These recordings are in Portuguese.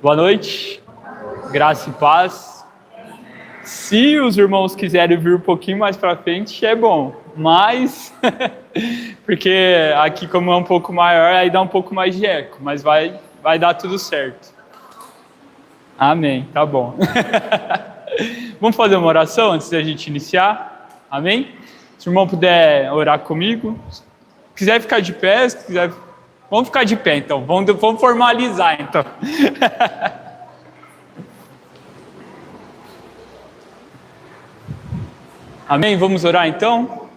Boa noite, graça e paz. Se os irmãos quiserem vir um pouquinho mais para frente, é bom, mas porque aqui como é um pouco maior, aí dá um pouco mais de eco, mas vai dar tudo certo. Amém, tá bom. Vamos fazer uma oração antes da gente iniciar? Amém? Se o irmão puder orar comigo, se quiser ficar de pé, se quiser... Vamos ficar de pé, então. Vamos formalizar, então. Amém? Vamos orar, então?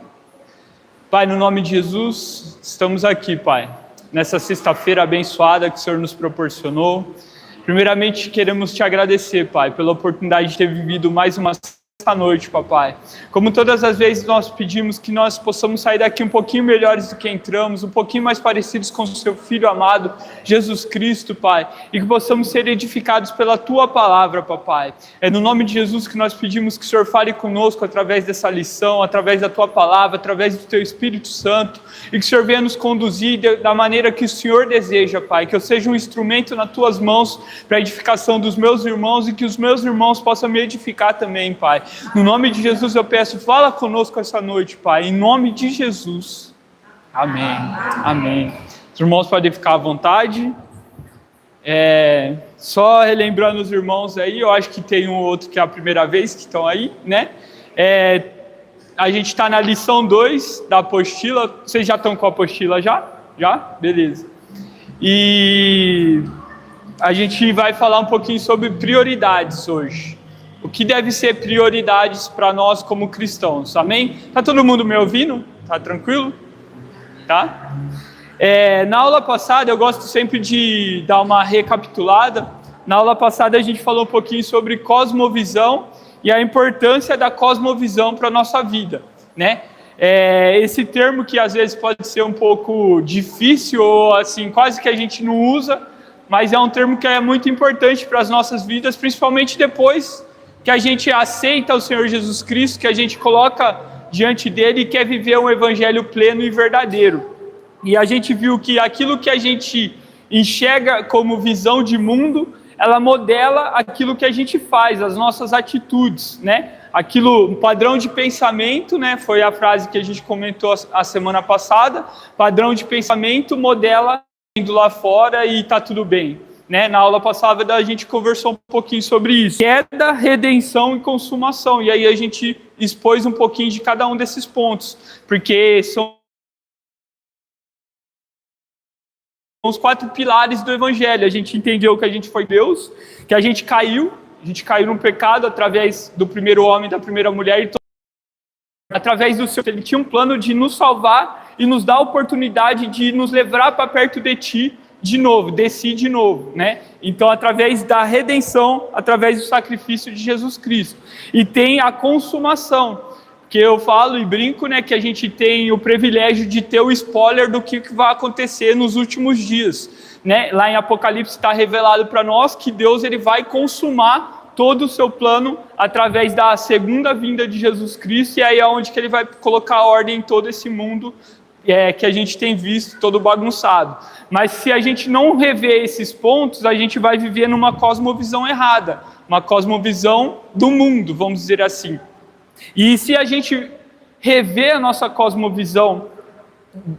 Pai, no nome de Jesus, estamos aqui, Pai, nessa sexta-feira abençoada que o Senhor nos proporcionou. Primeiramente, queremos te agradecer, Pai, pela oportunidade de ter vivido mais uma noite, papai. Como todas as vezes nós pedimos que nós possamos sair daqui um pouquinho melhores do que entramos, um pouquinho mais parecidos com o seu Filho amado, Jesus Cristo, Pai, e que possamos ser edificados pela Tua Palavra, papai. É no nome de Jesus que nós pedimos que o Senhor fale conosco através dessa lição, através da Tua Palavra, através do Teu Espírito Santo, e que o Senhor venha nos conduzir da maneira que o Senhor deseja, Pai, que eu seja um instrumento nas Tuas mãos para a edificação dos meus irmãos e que os meus irmãos possam me edificar também, Pai. No nome de Jesus eu peço, fala conosco essa noite, Pai, em nome de Jesus. Amém, amém. Os irmãos podem ficar à vontade. Só relembrando os irmãos aí, eu acho que tem um ou outro que é a primeira vez que estão aí, né? A gente está na lição 2 da apostila. Vocês já estão com a apostila já? Já? Beleza. E a gente vai falar um pouquinho sobre prioridades hoje. O que deve ser prioridades para nós como cristãos, amém? Tá todo mundo me ouvindo? Tá tranquilo? Tá? Na aula passada, eu gosto sempre de dar uma recapitulada. Na aula passada a gente falou um pouquinho sobre cosmovisão e a importância da cosmovisão para a nossa vida, né? Esse termo que às vezes pode ser um pouco difícil ou assim, quase que a gente não usa, mas é um termo que é muito importante para as nossas vidas, principalmente depois que a gente aceita o Senhor Jesus Cristo, que a gente coloca diante dele e quer viver um evangelho pleno e verdadeiro. E a gente viu que aquilo que a gente enxerga como visão de mundo, ela modela aquilo que a gente faz, as nossas atitudes, né? Aquilo, padrão de pensamento, né? Foi a frase que a gente comentou a semana passada. Padrão de pensamento modela indo lá fora e tá tudo bem. Né? Na aula passada a gente conversou um pouquinho sobre isso. Queda, redenção e consumação. E aí a gente expôs um pouquinho de cada um desses pontos. Porque são os 4 pilares do Evangelho. A gente entendeu que a gente foi Deus, que a gente caiu no pecado através do primeiro homem, da primeira mulher, e através do seu... Ele tinha um plano de nos salvar e nos dar a oportunidade de nos levar para perto de Ti, de novo, desci de novo, né? Então, através da redenção, através do sacrifício de Jesus Cristo. E tem a consumação, que eu falo e brinco, né, que a gente tem o privilégio de ter o spoiler do que vai acontecer nos últimos dias, né? Lá em Apocalipse está revelado para nós que Deus ele vai consumar todo o seu plano através da segunda vinda de Jesus Cristo, e aí é onde que ele vai colocar ordem em todo esse mundo que a gente tem visto todo bagunçado. Mas se a gente não rever esses pontos, a gente vai viver numa cosmovisão errada, uma cosmovisão do mundo, vamos dizer assim. E se a gente rever a nossa cosmovisão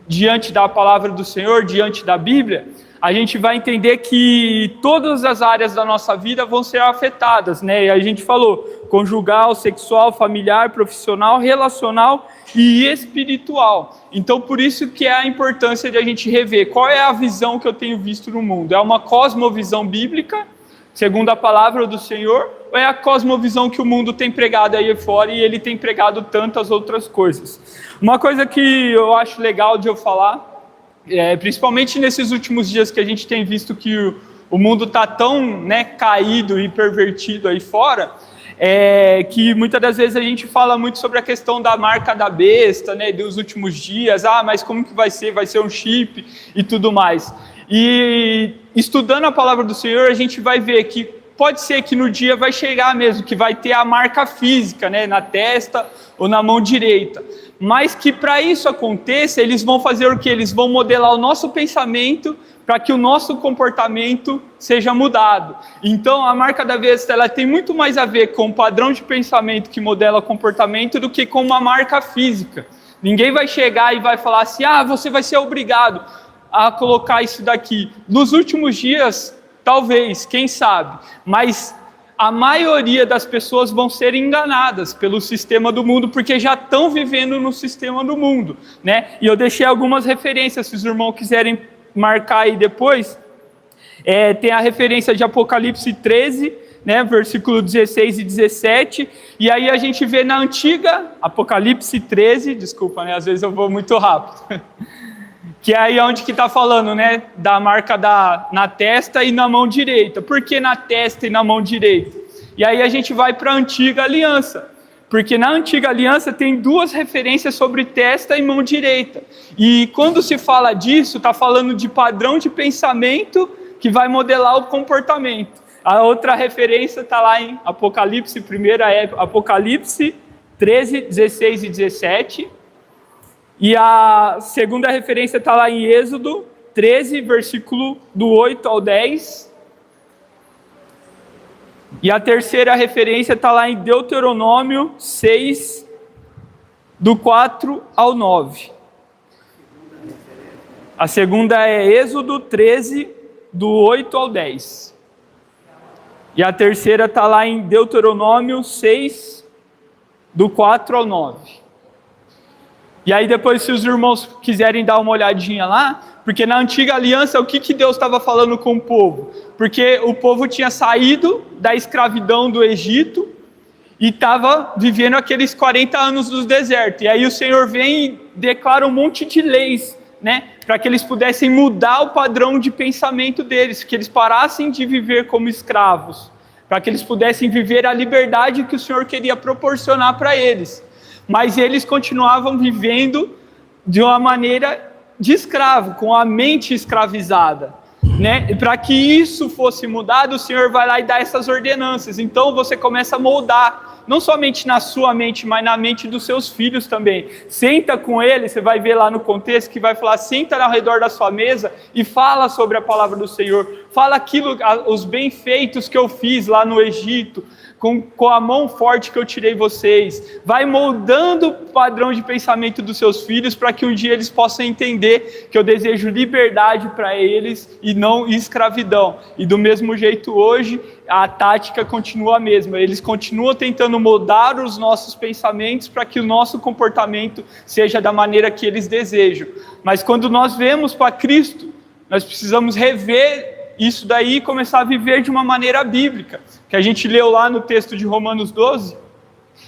diante da palavra do Senhor, diante da Bíblia, a gente vai entender que todas as áreas da nossa vida vão ser afetadas, né? E a gente falou conjugal, sexual, familiar, profissional, relacional e espiritual. Então, por isso que é a importância de a gente rever qual é a visão que eu tenho visto no mundo. É uma cosmovisão bíblica, segundo a palavra do Senhor, ou é a cosmovisão que o mundo tem pregado aí fora e ele tem pregado tantas outras coisas? Uma coisa que eu acho legal de eu falar, principalmente nesses últimos dias que a gente tem visto que o mundo está tão, né, caído e pervertido aí fora, que muitas das vezes a gente fala muito sobre a questão da marca da besta, né, dos últimos dias, mas como que vai ser? Vai ser um chip e tudo mais. E estudando a palavra do Senhor, a gente vai ver que pode ser que no dia vai chegar mesmo, que vai ter a marca física, né, na testa ou na mão direita. Mas que para isso aconteça, eles vão fazer o quê? Eles vão modelar o nosso pensamento para que o nosso comportamento seja mudado. Então, a marca da besta, ela tem muito mais a ver com o padrão de pensamento que modela comportamento do que com uma marca física. Ninguém vai chegar e vai falar assim, você vai ser obrigado a colocar isso daqui. Nos últimos dias, talvez, quem sabe, mas a maioria das pessoas vão ser enganadas pelo sistema do mundo, porque já estão vivendo no sistema do mundo, né? E eu deixei algumas referências, se os irmãos quiserem marcar aí depois. Tem a referência de Apocalipse 13, né, versículo 16 e 17, e aí a gente vê na antiga, Apocalipse 13, desculpa, né, às vezes eu vou muito rápido, que é aí onde que está falando, né, da marca na testa e na mão direita. Por que na testa e na mão direita? E aí a gente vai para a antiga aliança, porque na antiga aliança tem duas referências sobre testa e mão direita. E quando se fala disso, está falando de padrão de pensamento que vai modelar o comportamento. A outra referência está lá em Apocalipse, primeira é Apocalipse 13, 16 e 17. E a segunda referência está lá em Êxodo 13, versículo do 8 ao 10. E a terceira referência está lá em Deuteronômio 6, do 4 ao 9. A segunda é Êxodo 13, do 8 ao 10. E a terceira está lá em Deuteronômio 6, do 4 ao 9. E aí depois, se os irmãos quiserem dar uma olhadinha lá, porque na antiga aliança, o que Deus estava falando com o povo? Porque o povo tinha saído da escravidão do Egito e estava vivendo aqueles 40 anos do deserto. E aí o Senhor vem e declara um monte de leis, né, para que eles pudessem mudar o padrão de pensamento deles, que eles parassem de viver como escravos, para que eles pudessem viver a liberdade que o Senhor queria proporcionar para eles. Mas eles continuavam vivendo de uma maneira de escravo, com a mente escravizada, né? E para que isso fosse mudado, o Senhor vai lá e dá essas ordenanças. Então você começa a moldar, não somente na sua mente, mas na mente dos seus filhos também. Senta com eles, você vai ver lá no contexto que vai falar, senta ao redor da sua mesa e fala sobre a palavra do Senhor. Fala aquilo, os bem-feitos que eu fiz lá no Egito, com a mão forte que eu tirei vocês. Vai moldando o padrão de pensamento dos seus filhos para que um dia eles possam entender que eu desejo liberdade para eles e não escravidão. E do mesmo jeito hoje, a tática continua a mesma. Eles continuam tentando moldar os nossos pensamentos para que o nosso comportamento seja da maneira que eles desejam. Mas quando nós vemos para Cristo, nós precisamos rever isso daí e começar a viver de uma maneira bíblica, que a gente leu lá no texto de Romanos 12,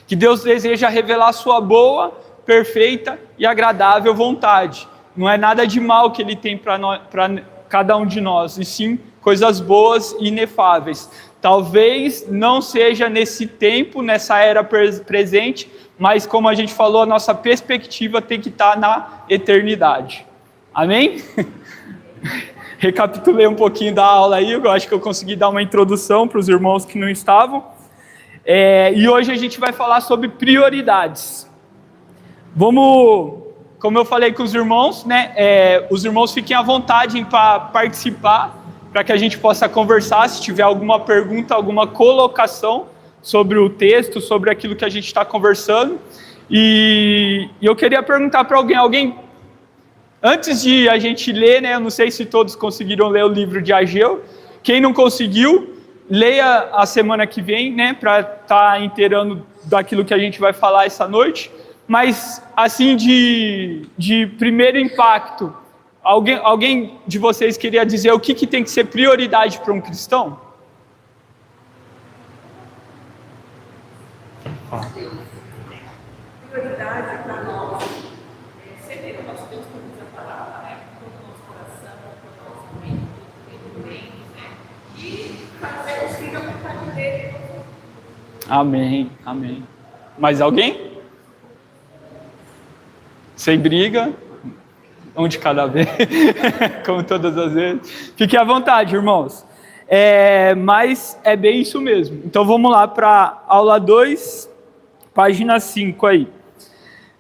que Deus deseja revelar a sua boa, perfeita e agradável vontade. Não é nada de mal que Ele tem para cada um de nós, e sim coisas boas e inefáveis. Talvez não seja nesse tempo, nessa era presente, mas como a gente falou, a nossa perspectiva tem que estar na eternidade. Amém? Recapitulei um pouquinho da aula aí, eu acho que eu consegui dar uma introdução para os irmãos que não estavam. E hoje a gente vai falar sobre prioridades. Vamos, como eu falei com os irmãos, né? Os irmãos fiquem à vontade para participar, para que a gente possa conversar, se tiver alguma pergunta, alguma colocação sobre o texto, sobre aquilo que a gente está conversando. E eu queria perguntar para alguém, antes de a gente ler, né, eu não sei se todos conseguiram ler o livro de Ageu. Quem não conseguiu, leia a semana que vem, né, para estar inteirando daquilo que a gente vai falar essa noite. Mas, assim, de primeiro impacto, alguém de vocês queria dizer o que tem que ser prioridade para um cristão? Prioridade para nós é sempre que nós Deus produz a palavra, né? Com todo o nosso coração, com todo o nosso mente, com todo o bem, né? E fazer os filhos a vontade dele. Amém, amém. Mais alguém? Sem briga, um de cada vez, como todas as vezes. Fique à vontade, irmãos. Mas é bem isso mesmo. Então vamos lá para aula 2, página 5 aí.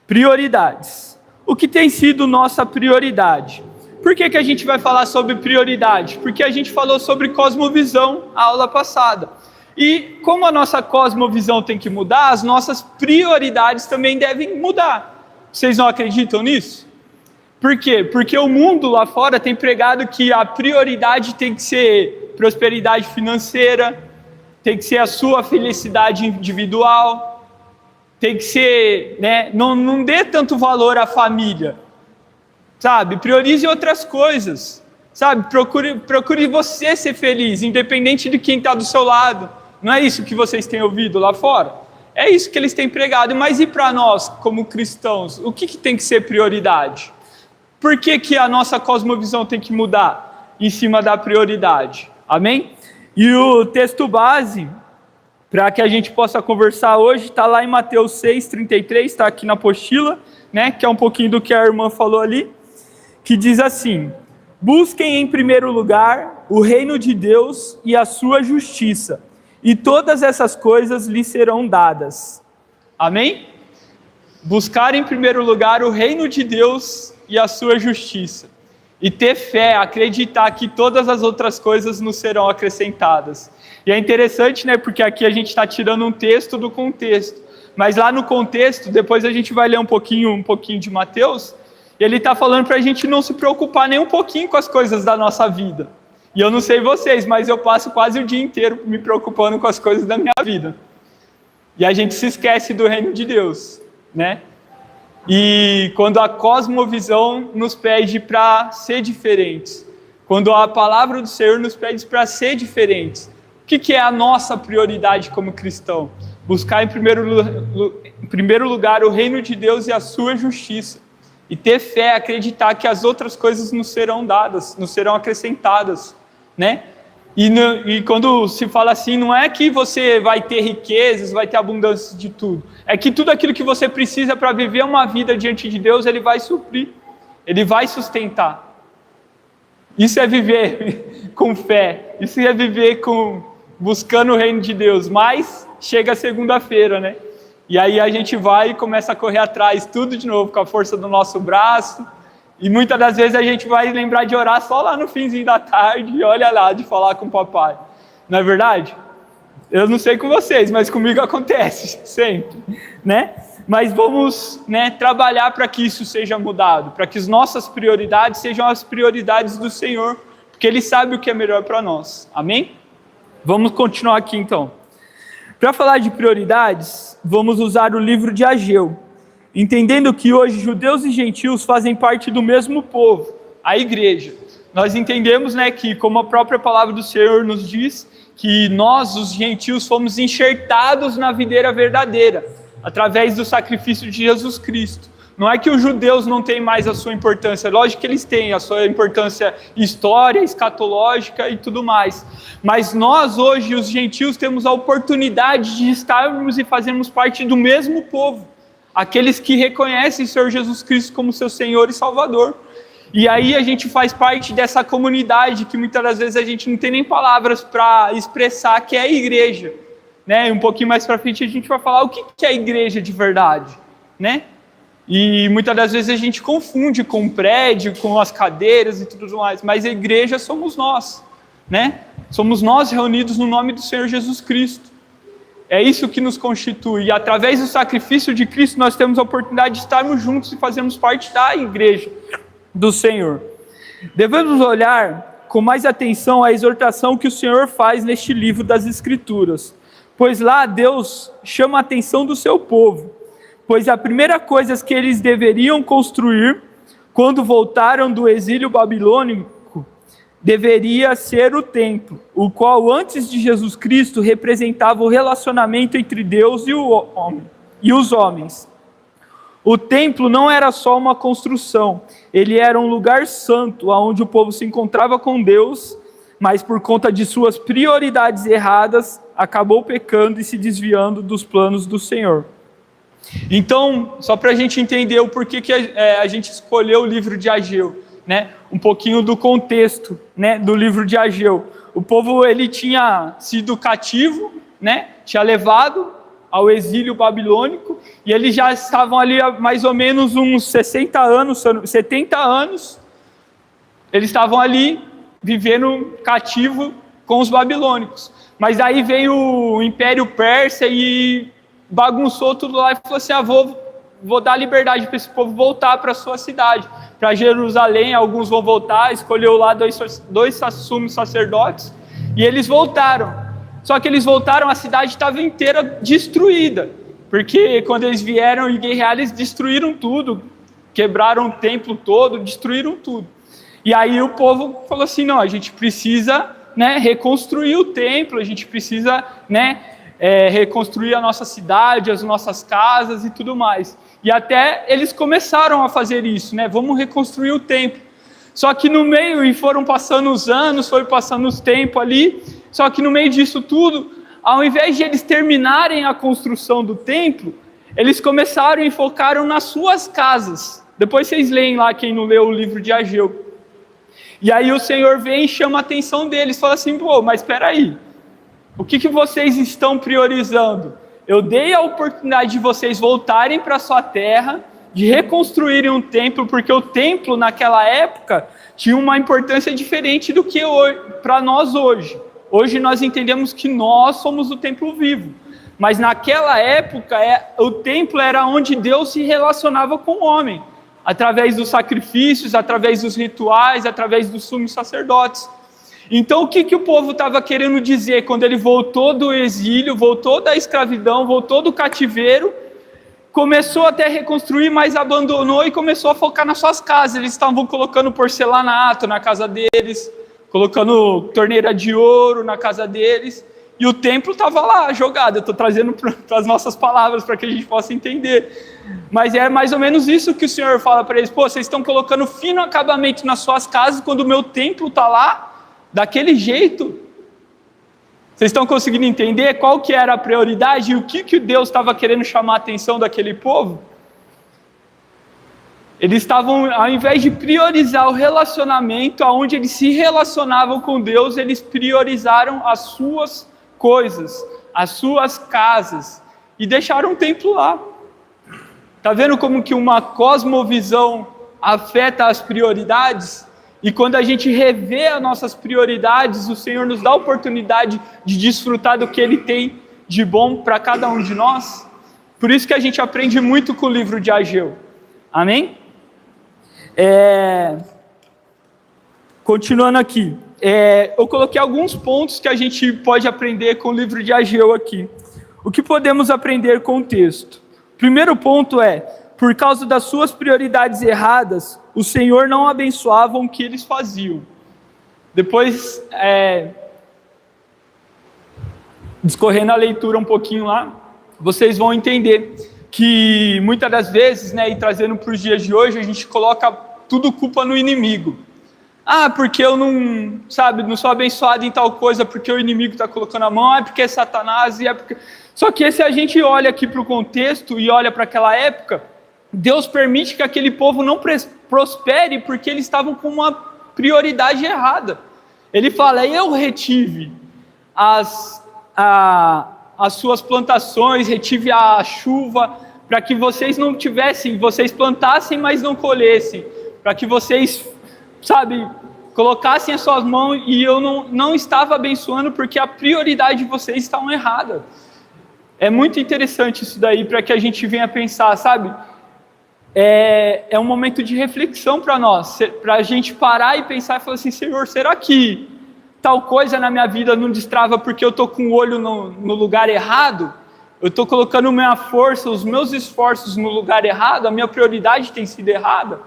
Prioridades. O que tem sido nossa prioridade? Por que a gente vai falar sobre prioridade? Porque a gente falou sobre cosmovisão na aula passada. E como a nossa cosmovisão tem que mudar, as nossas prioridades também devem mudar. Vocês não acreditam nisso? Por quê? Porque o mundo lá fora tem pregado que a prioridade tem que ser prosperidade financeira, tem que ser a sua felicidade individual, tem que ser, né, não dê tanto valor à família, sabe? Priorize outras coisas, sabe? Procure você ser feliz, independente de quem está do seu lado. Não é isso que vocês têm ouvido lá fora? É isso que eles têm pregado. Mas e para nós, como cristãos, o que tem que ser prioridade? Por que a nossa cosmovisão tem que mudar em cima da prioridade? Amém? E o texto base, para que a gente possa conversar hoje, está lá em Mateus 6,33, está aqui na apostila, né, que é um pouquinho do que a irmã falou ali, que diz assim: busquem em primeiro lugar o reino de Deus e a sua justiça, e todas essas coisas lhes serão dadas. Amém? Buscar em primeiro lugar o reino de Deus e a sua justiça. E ter fé, acreditar que todas as outras coisas nos serão acrescentadas. E é interessante, né? Porque aqui a gente está tirando um texto do contexto. Mas lá no contexto, depois a gente vai ler um pouquinho de Mateus, e ele está falando para a gente não se preocupar nem um pouquinho com as coisas da nossa vida. E eu não sei vocês, mas eu passo quase o dia inteiro me preocupando com as coisas da minha vida. E a gente se esquece do reino de Deus, né? E quando a cosmovisão nos pede para ser diferentes, quando a palavra do Senhor nos pede para ser diferentes, o que é a nossa prioridade como cristão? Buscar em primeiro lugar o reino de Deus e a sua justiça. E ter fé, acreditar que as outras coisas nos serão dadas, nos serão acrescentadas, né? E quando se fala assim, não é que você vai ter riquezas, vai ter abundância de tudo. É que tudo aquilo que você precisa para viver uma vida diante de Deus, Ele vai suprir. Ele vai sustentar. Isso é viver com fé. Isso é viver buscando o reino de Deus. Mas chega segunda-feira, né? E aí a gente vai e começa a correr atrás tudo de novo, com a força do nosso braço. E muitas das vezes a gente vai lembrar de orar só lá no finzinho da tarde e olha lá, de falar com o papai. Não é verdade? Eu não sei com vocês, mas comigo acontece sempre, né? Mas vamos, né, trabalhar para que isso seja mudado, para que as nossas prioridades sejam as prioridades do Senhor, porque Ele sabe o que é melhor para nós. Amém? Vamos continuar aqui então. Para falar de prioridades, vamos usar o livro de Ageu. Entendendo que hoje judeus e gentios fazem parte do mesmo povo, a igreja. Nós entendemos, né, que como a própria palavra do Senhor nos diz, que nós, os gentios, fomos enxertados na videira verdadeira, através do sacrifício de Jesus Cristo. Não é que os judeus não têm mais a sua importância, lógico que eles têm a sua importância histórica, escatológica e tudo mais. Mas nós hoje, os gentios, temos a oportunidade de estarmos e fazermos parte do mesmo povo. Aqueles que reconhecem o Senhor Jesus Cristo como seu Senhor e Salvador. E aí a gente faz parte dessa comunidade que muitas das vezes a gente não tem nem palavras para expressar, que é a igreja, né? Um pouquinho mais para frente a gente vai falar o que é a igreja de verdade, né? E muitas das vezes a gente confunde com o prédio, com as cadeiras e tudo mais, mas a igreja somos nós, né? Somos nós reunidos no nome do Senhor Jesus Cristo. É isso que nos constitui. E através do sacrifício de Cristo, nós temos a oportunidade de estarmos juntos e fazermos parte da igreja do Senhor. Devemos olhar com mais atenção a exortação que o Senhor faz neste livro das Escrituras. Pois lá Deus chama a atenção do seu povo. Pois a primeira coisa que eles deveriam construir, quando voltaram do exílio babilônico, deveria ser o templo, o qual antes de Jesus Cristo representava o relacionamento entre Deus e os homens. O templo não era só uma construção, ele era um lugar santo, onde o povo se encontrava com Deus, mas por conta de suas prioridades erradas, acabou pecando e se desviando dos planos do Senhor. Então, só para a gente entender o porquê que a gente escolheu o livro de Ageu, né? Um pouquinho do contexto, né, do livro de Ageu. O povo ele tinha sido cativo, né, tinha levado ao exílio babilônico, e eles já estavam ali há mais ou menos uns 60 anos, 70 anos, Eles estavam ali vivendo cativo com os babilônicos. Mas aí veio o Império Persa e bagunçou tudo lá e falou assim, vou dar liberdade para esse povo voltar para a sua cidade, para Jerusalém. Alguns vão voltar, escolheu lá dois sumos sacerdotes, e eles voltaram. Só que eles voltaram, a cidade estava inteira destruída, porque quando eles vieram e guerrear, eles destruíram tudo, quebraram o templo todo, destruíram tudo. E aí o povo falou assim, não, a gente precisa, né, reconstruir o templo, a gente precisa, né, reconstruir a nossa cidade, as nossas casas e tudo mais. E até eles começaram a fazer isso, né? Vamos reconstruir o templo. Só que no meio, e foram passando os anos, foi passando os tempos ali, só que no meio disso tudo, ao invés de eles terminarem a construção do templo, eles começaram e focaram nas suas casas. Depois vocês leem lá, quem não leu o livro de Ageu. E aí o Senhor vem e chama a atenção deles, fala assim, pô, mas espera aí, o que vocês estão priorizando? Eu dei a oportunidade de vocês voltarem para a sua terra, de reconstruírem um templo, porque o templo naquela época tinha uma importância diferente do que para nós hoje. Hoje nós entendemos que nós somos o templo vivo, mas naquela época o templo era onde Deus se relacionava com o homem, através dos sacrifícios, através dos rituais, através dos sumos sacerdotes. Então o que o povo estava querendo dizer quando ele voltou do exílio, voltou da escravidão, voltou do cativeiro, começou até a reconstruir, mas abandonou e começou a focar nas suas casas. Eles estavam colocando porcelanato na casa deles, colocando torneira de ouro na casa deles, e o templo estava lá jogado. Eu estou trazendo para as nossas palavras para que a gente possa entender, mas é mais ou menos isso que o Senhor fala para eles. Pô, vocês estão colocando fino acabamento nas suas casas, quando o meu templo está lá daquele jeito. Vocês estão conseguindo entender qual que era a prioridade e o que Deus estava querendo chamar a atenção daquele povo? Eles estavam, ao invés de priorizar o relacionamento, aonde eles se relacionavam com Deus, eles priorizaram as suas coisas, as suas casas, e deixaram o templo lá. Está vendo como que uma cosmovisão afeta as prioridades? E quando a gente revê as nossas prioridades, o Senhor nos dá a oportunidade de desfrutar do que Ele tem de bom para cada um de nós. Por isso que a gente aprende muito com o livro de Ageu. Amém? Continuando aqui. Eu coloquei alguns pontos que a gente pode aprender com o livro de Ageu aqui. O que podemos aprender com o texto? O primeiro ponto é, por causa das suas prioridades erradas, o Senhor não abençoava o que eles faziam. Depois, discorrendo a leitura um pouquinho lá, vocês vão entender que muitas das vezes, né, e trazendo para os dias de hoje, a gente coloca tudo culpa no inimigo. Ah, porque eu não sou abençoado em tal coisa, porque o inimigo está colocando a mão, é porque é Satanás, e é porque... Só que se a gente olha aqui para o contexto e olha para aquela época, Deus permite que aquele povo não prospere porque eles estavam com uma prioridade errada. Ele fala, eu retive as suas plantações, retive a chuva, para que vocês não tivessem, vocês plantassem, mas não colhessem, para que vocês, colocassem as suas mãos, e eu não estava abençoando porque a prioridade de vocês estava errada. É muito interessante isso daí, para que a gente venha pensar, é um momento de reflexão para nós, para a gente parar e pensar e falar assim, Senhor, será que tal coisa na minha vida não destrava porque eu estou com o olho no lugar errado? Eu estou colocando minha força, os meus esforços no lugar errado? A minha prioridade tem sido errada?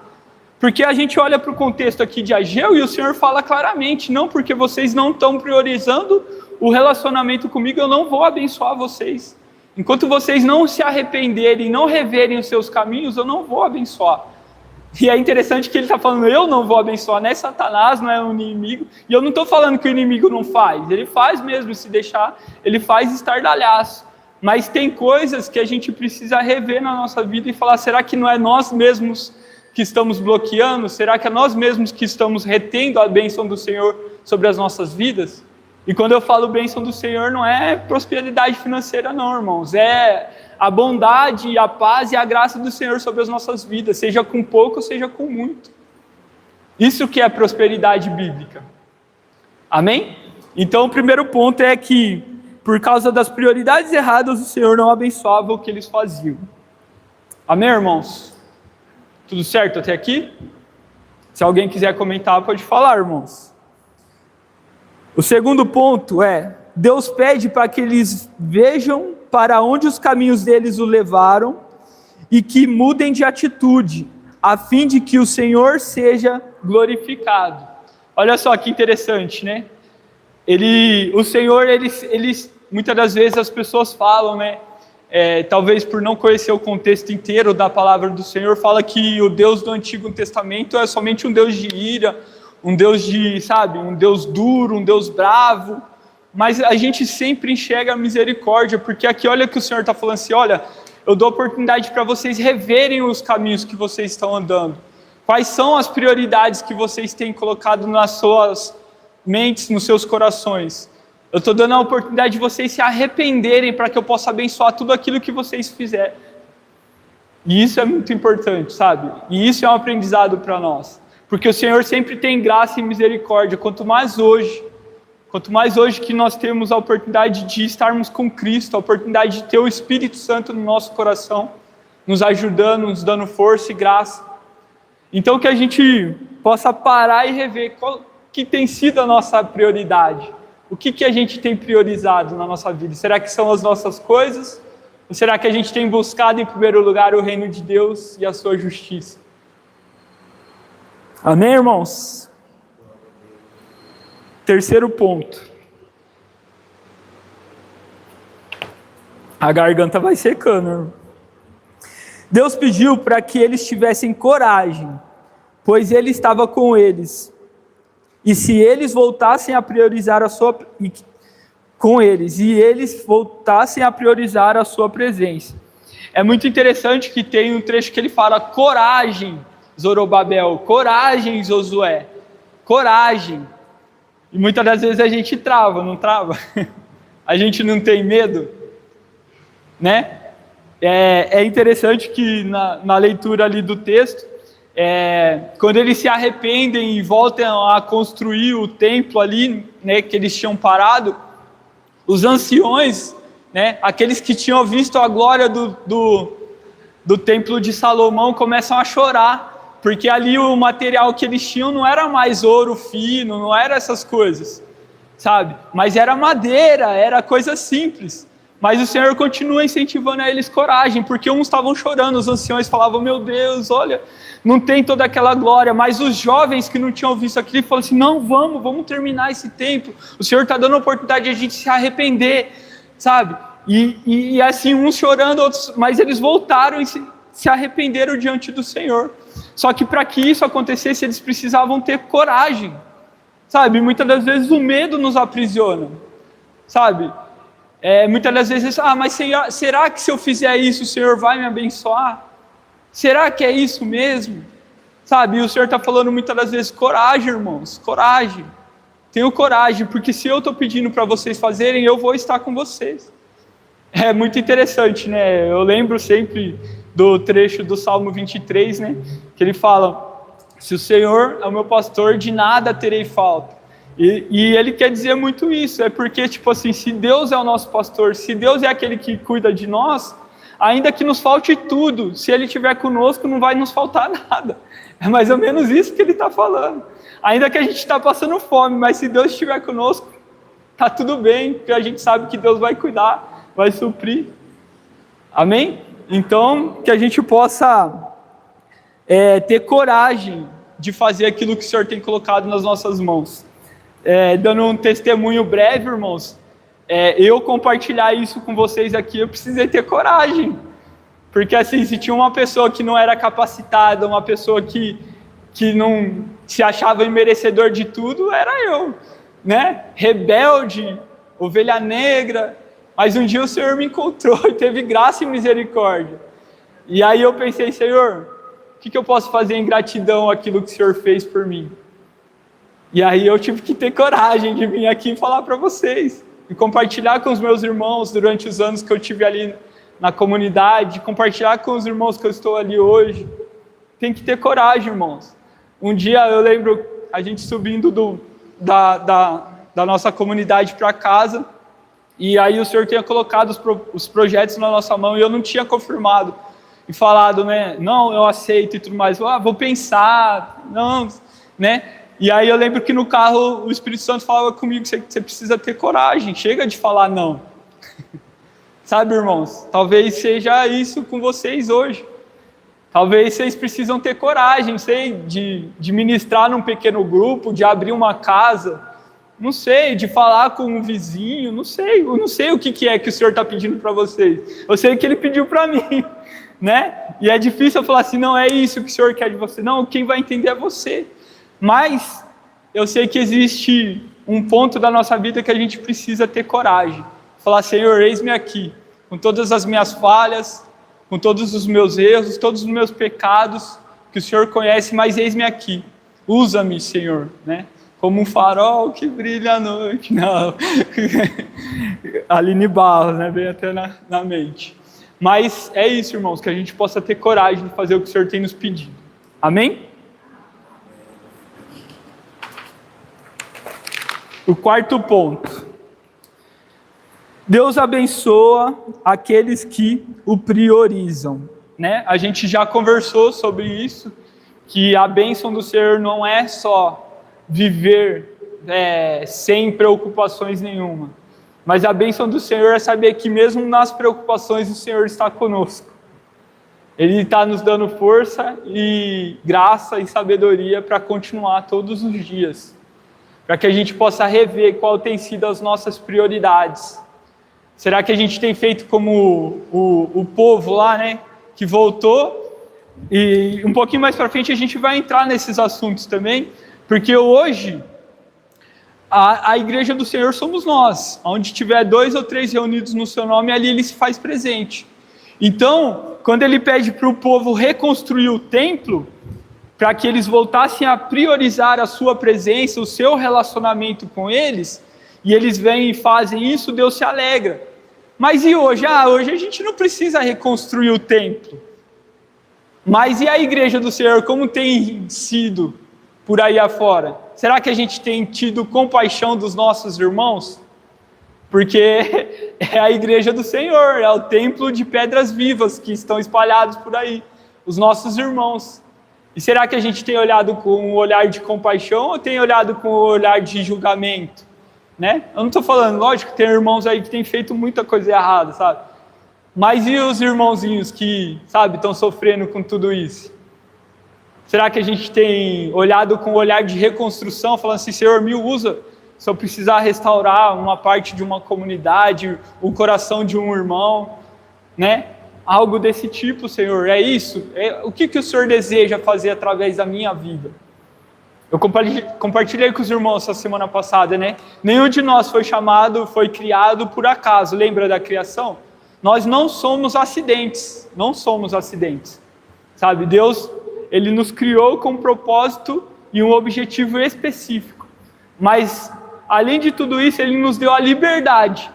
Porque a gente olha para o contexto aqui de Ageu e o Senhor fala claramente, não, porque vocês não estão priorizando o relacionamento comigo, eu não vou abençoar vocês. Enquanto vocês não se arrependerem, não reverem os seus caminhos, eu não vou abençoar. E é interessante que ele está falando, eu não vou abençoar, não é Satanás, não é o inimigo. E eu não estou falando que o inimigo não faz, ele faz mesmo, se deixar, ele faz estardalhaço. Mas tem coisas que a gente precisa rever na nossa vida e falar, será que não é nós mesmos que estamos bloqueando? Será que é nós mesmos que estamos retendo a bênção do Senhor sobre as nossas vidas? E quando eu falo bênção do Senhor, não é prosperidade financeira não, irmãos. É a bondade, a paz e a graça do Senhor sobre as nossas vidas, seja com pouco, seja com muito. Isso que é prosperidade bíblica. Amém? Então o primeiro ponto é que, por causa das prioridades erradas, o Senhor não abençoava o que eles faziam. Amém, irmãos? Tudo certo até aqui? Se alguém quiser comentar, pode falar, irmãos. O segundo ponto é, Deus pede para que eles vejam para onde os caminhos deles o levaram e que mudem de atitude, a fim de que o Senhor seja glorificado. Olha só que interessante, né? O Senhor, muitas das vezes as pessoas falam, né? Talvez por não conhecer o contexto inteiro da palavra do Senhor, fala que o Deus do Antigo Testamento é somente um Deus de ira, um Deus um Deus duro, um Deus bravo, mas a gente sempre enxerga a misericórdia, porque aqui olha que o Senhor está falando assim, olha, eu dou oportunidade para vocês reverem os caminhos que vocês estão andando, quais são as prioridades que vocês têm colocado nas suas mentes, nos seus corações. Eu estou dando a oportunidade de vocês se arrependerem para que eu possa abençoar tudo aquilo que vocês fizerem. E isso é muito importante, sabe? E isso é um aprendizado para nós. Porque o Senhor sempre tem graça e misericórdia. Quanto mais hoje que nós temos a oportunidade de estarmos com Cristo, a oportunidade de ter o Espírito Santo no nosso coração, nos ajudando, nos dando força e graça. Então que a gente possa parar e rever qual que tem sido a nossa prioridade. O que a gente tem priorizado na nossa vida? Será que são as nossas coisas? Ou será que a gente tem buscado em primeiro lugar o reino de Deus e a sua justiça? Amém, irmãos? Terceiro ponto. A garganta vai secando, irmão. Deus pediu para que eles tivessem coragem, pois Ele estava com eles. E se eles voltassem a priorizar a sua presença. É muito interessante que tem um trecho que ele fala: coragem, Zorobabel, coragem, Josué, coragem. E muitas das vezes a gente trava, não trava? A gente não tem medo, né? É interessante que na leitura ali do texto, quando eles se arrependem e voltam a construir o templo ali, né, que eles tinham parado, os anciões, né, aqueles que tinham visto a glória do templo de Salomão, começam a chorar, porque ali o material que eles tinham não era mais ouro fino, não era essas coisas, sabe? Mas era madeira, era coisa simples. Mas o Senhor continua incentivando a eles coragem, porque uns estavam chorando, os anciões falavam: meu Deus, olha, não tem toda aquela glória. Mas os jovens que não tinham visto aquilo falaram assim: não, vamos terminar esse templo. O Senhor está dando a oportunidade de a gente se arrepender, sabe? E assim, uns chorando, outros, mas eles voltaram e se arrependeram diante do Senhor. Só que para que isso acontecesse, eles precisavam ter coragem, sabe? Muitas das vezes o medo nos aprisiona, sabe? Muitas das vezes, mas será que se eu fizer isso, o Senhor vai me abençoar? Será que é isso mesmo? Sabe, e o Senhor está falando muitas das vezes: coragem, irmãos, coragem. Tenham coragem, porque se eu estou pedindo para vocês fazerem, eu vou estar com vocês. É muito interessante, né? Eu lembro sempre do trecho do Salmo 23, né? Que ele fala: se o Senhor é o meu pastor, de nada terei falta. E ele quer dizer muito isso, porque, tipo assim, se Deus é o nosso pastor, se Deus é aquele que cuida de nós, ainda que nos falte tudo, se Ele estiver conosco, não vai nos faltar nada. É mais ou menos isso que Ele está falando. Ainda que a gente está passando fome, mas se Deus estiver conosco, está tudo bem, porque a gente sabe que Deus vai cuidar, vai suprir. Amém? Então, que a gente possa ter coragem de fazer aquilo que o Senhor tem colocado nas nossas mãos. Dando um testemunho breve, irmãos, eu compartilhar isso com vocês aqui, eu precisei ter coragem, porque assim, se tinha uma pessoa que não era capacitada, uma pessoa que não se achava merecedor de tudo, era eu, né? Rebelde, ovelha negra, mas um dia o Senhor me encontrou e teve graça e misericórdia, e aí eu pensei: Senhor, o que eu posso fazer em gratidão àquilo que o Senhor fez por mim? E aí eu tive que ter coragem de vir aqui e falar para vocês, e compartilhar com os meus irmãos durante os anos que eu tive ali na comunidade, compartilhar com os irmãos que eu estou ali hoje. Tem que ter coragem, irmãos. Um dia eu lembro a gente subindo da nossa comunidade para casa, e aí o Senhor tinha colocado os projetos na nossa mão, e eu não tinha confirmado, e falado, né, não, eu aceito e tudo mais, vou pensar, não, né, e aí eu lembro que no carro o Espírito Santo falava comigo, você precisa ter coragem, chega de falar não, sabe, irmãos, talvez seja isso com vocês hoje, talvez vocês precisam ter coragem, não sei, de ministrar num pequeno grupo, de abrir uma casa, não sei, de falar com um vizinho, não sei, eu não sei o que é que o Senhor está pedindo para vocês, eu sei que Ele pediu para mim, né? E é difícil eu falar assim, não é isso que o Senhor quer de você, não, quem vai entender é você, mas eu sei que existe um ponto da nossa vida que a gente precisa ter coragem, falar, Senhor, eis-me aqui, com todas as minhas falhas, com todos os meus erros, todos os meus pecados, que o Senhor conhece, mas eis-me aqui, usa-me, Senhor, né? Como um farol que brilha à noite. Não. Aline Barros, né? Vem até na mente. Mas é isso, irmãos, que a gente possa ter coragem de fazer o que o Senhor tem nos pedido. Amém? O quarto ponto. Deus abençoa aqueles que o priorizam, né? A gente já conversou sobre isso, que a bênção do Senhor não é só viver sem preocupações nenhuma, mas a bênção do Senhor é saber que mesmo nas preocupações o Senhor está conosco. Ele está nos dando força e graça e sabedoria para continuar todos os dias, para que a gente possa rever qual tem sido as nossas prioridades. Será que a gente tem feito como o povo lá, né, que voltou? E um pouquinho mais para frente a gente vai entrar nesses assuntos também, porque hoje a igreja do Senhor somos nós. Onde tiver 2 ou 3 reunidos no seu nome, ali Ele se faz presente. Então, quando Ele pede para o povo reconstruir o templo, para que eles voltassem a priorizar a sua presença, o seu relacionamento com eles, e eles vêm e fazem isso, Deus se alegra. Mas e hoje? Hoje a gente não precisa reconstruir o templo. Mas e a igreja do Senhor, como tem sido por aí afora? Será que a gente tem tido compaixão dos nossos irmãos? Porque é a igreja do Senhor, é o templo de pedras vivas que estão espalhados por aí, os nossos irmãos. E será que a gente tem olhado com um olhar de compaixão ou tem olhado com um olhar de julgamento? Né? Eu não estou falando, lógico que tem irmãos aí que têm feito muita coisa errada, sabe? Mas e os irmãozinhos que, sabe, estão sofrendo com tudo isso? Será que a gente tem olhado com um olhar de reconstrução, falando assim, Senhor, me usa, se eu precisar restaurar uma parte de uma comunidade, o coração de um irmão, né? Algo desse tipo, Senhor, é isso? O que o Senhor deseja fazer através da minha vida? Eu compartilhei com os irmãos essa semana passada, né? Nenhum de nós foi chamado, foi criado por acaso, lembra da criação? Nós não somos acidentes, sabe? Deus, Ele nos criou com um propósito e um objetivo específico, mas, além de tudo isso, Ele nos deu a liberdade